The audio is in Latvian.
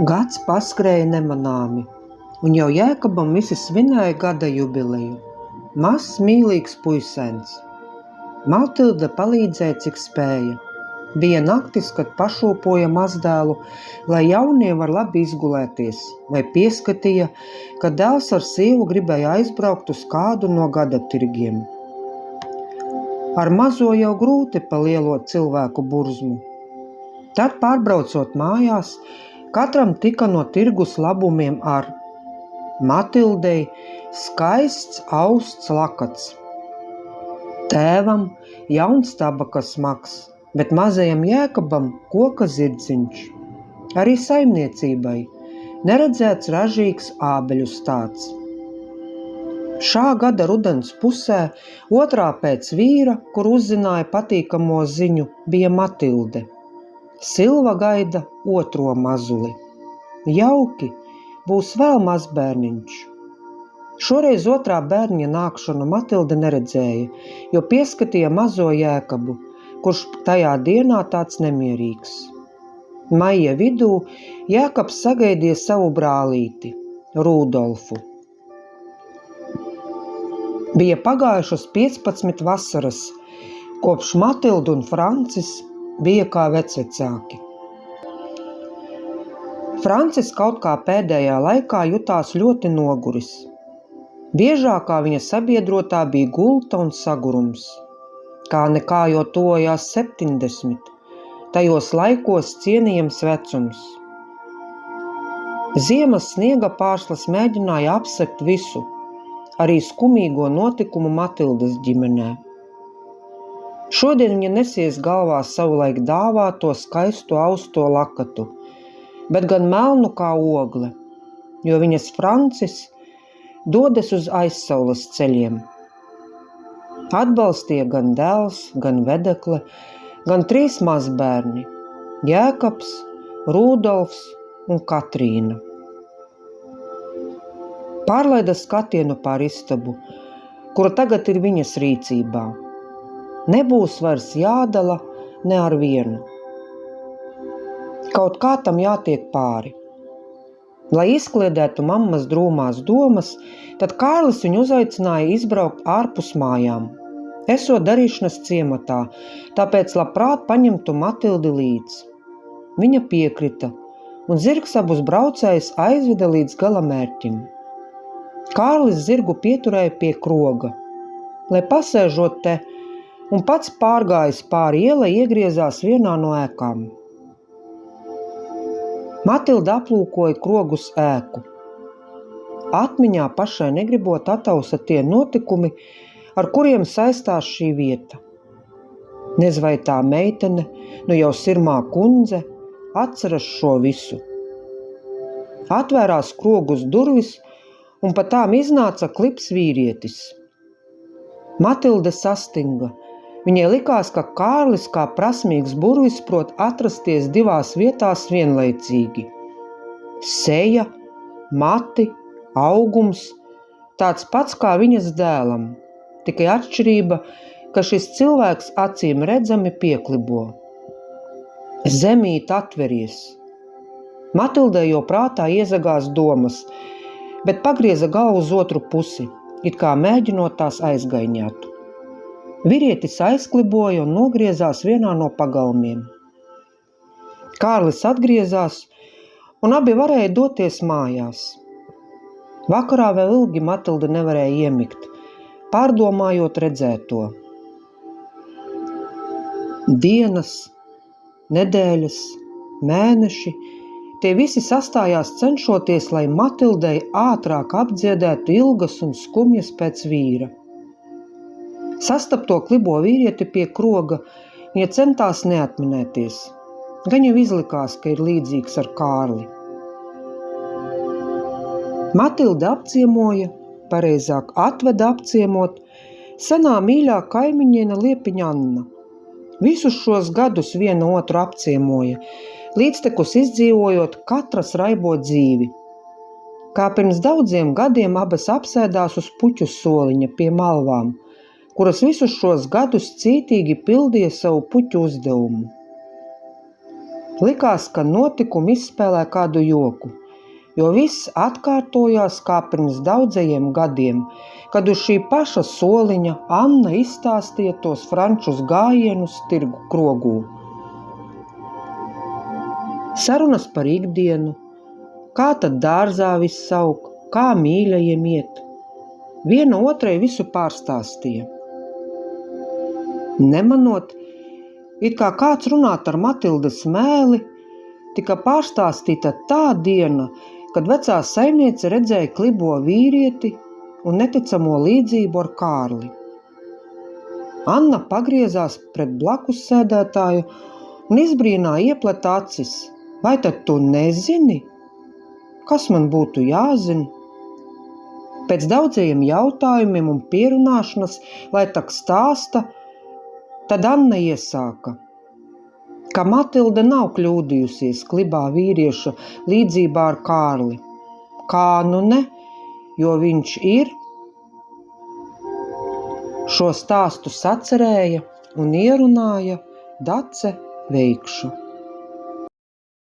Gads paskrēja nemanāmi, un jau Jēkabam visi svinēja gada jubileju. Mazs, mīlīgs puisēns. Matilde palīdzēja, cik spēja. Bija naktis, kad pašūpoja mazdēlu, lai jaunie var labi izgulēties, vai pieskatīja, ka dēls ar sievu gribēja aizbraukt uz kādu no gada tirgiem. Ar mazo jau grūti palielot cilvēku burzmu. Tad, pārbraucot mājās, katram tika no tirgus labumiem ar Matildei skaists austs lakats, tēvam jauns tabakas smags, bet mazajam Jēkabam koka zirdziņš. Arī saimniecībai neredzēts ražīgs ābeļu stāds. Šā gada rudens pusē, otrā pēc vīra, kur uzzināja patīkamo ziņu, bija Matilde. Silva gaida otro mazuli. Jauki, būs vēl mazbērniņš. Šoreiz otrā bērņa nākšanu Matilde neredzēja, jo pieskatīja mazo Jēkabu, kurš tajā dienā tāds nemierīgs. Maija vidū Jēkabs sagaidīja savu brālīti, Rudolfu. Bija pagājušas 15 vasaras, kopš Matilde un Francis bija kā vecvecāki. Francis kaut kā pēdējā laikā jutās ļoti noguris. Biežākā viņa sabiedrotā bija gulta un sagurums. Kā nekā jau tojās 70, tajos laikos cienījams vecums. Ziemas sniega pārslas mēģināja apsekt visu, arī skumīgo notikumu Matildes ģimenē. Šodien viņa nesies galvā savulaik dāvāto skaisto austo lakatu, bet gan melnu kā ogle, jo viņas Francis dodas uz aizsaules ceļiem. Atbalstīja gan dēls, gan vedekle, gan 3 mazbērni – Jēkabs, Rudolfs un Katrīna. Pārlaida skatienu pār istabu, kura tagad ir viņas rīcībā. Nebūs vairs jādala ne ar vienu. Kaut kā tam jātiek pāri. Lai izkliedētu mammas drūmās domas, tad Kārlis viņu uzaicināja izbraukt ārpus mājām. Esot darīšanas ciematā, tāpēc labprāt paņemtu Matildi līdz. Viņa piekrita, un zirgs abus braucējus aizveda līdz galamērķim. Kārlis zirgu pieturēja pie kroga, lai pasēžot te, un pats pārgājis pāri ielai iegriezās vienā no ēkām. Matilde aplūkoja krogus ēku. Atmiņā pašai negribot atausa tie notikumi, ar kuriem saistās šī vieta. Nez vai tā meitene, nu jau sirmā kundze, atceras šo visu. Atvērās krogus durvis, un pa tām iznāca klips vīrietis. Matilde sastinga. Viņai likās, ka Kārlis kā prasmīgs burvis prot atrasties 2 vietās vienlaicīgi. Seja, mati, augums, tāds pats kā viņas dēlam, tikai atšķirība, ka šis cilvēks acīm redzami pieklibo. Zemīt atveries. Matildei jau prātā iezagās domas, bet pagrieza galvu uz otru pusi, it kā mēģinot tās aizgaiņāt. Vīrietis aizkliboja un nogriezās vienā no pagalmiem. Kārlis atgriezās, un abi varēja doties mājās. Vakarā vēl ilgi Matilde nevarēja iemigt, pārdomājot redzēto. Dienas, nedēļas, mēneši, tie visi sastājās cenšoties, lai Matildei ātrāk apdziedētu ilgas un skumjas pēc vīra. Sastapto klibo vīrieti pie kroga, viņa centās neatminēties. Gan jau izlikās, ka ir līdzīgs ar Kārli. Matilde apciemoja, pareizāk atveda apciemot, senā mīļā kaimiņiene Liepiņa Anna. Visus šos gadus viena otru apciemoja, līdztekus izdzīvojot katras raibo dzīvi. Kā pirms daudziem gadiem abas apsēdās uz puķu soliņa pie malvām, kuras visus šos gadus cītīgi pildīja savu puķu uzdevumu. Likās, ka notikumi izspēlē kādu joku, jo viss atkārtojās kā pirms daudzajiem gadiem, kad uz šī paša soliņa Anna izstāstīja tos frančus gājienus tirgu krogū. Sarunas par ikdienu, kā tad dārzā viss aug, kā mīļajiem iet. Viena otrai visu pārstāstīja. Nemanot, it kā kāds runāt ar Matildes mēli, tika pārstāstīta tā diena, kad vecā saimniece redzēja klibo vīrieti un neticamo līdzību ar Kārli. Anna pagriezās pret blakus sēdētāju un izbrīnā iepleta acis. Vai tad tu nezini? Kas man būtu jāzina? Pēc daudzajiem jautājumiem un pierunāšanas, lai tak stāsta, tad Anna iesāka, ka Matilde nav kļūdījusies klibā vīrieša līdzībā ar Kārli. Kā nu ne, jo viņš ir? Šo stāstu sacerēja un ierunāja Dace Veikša.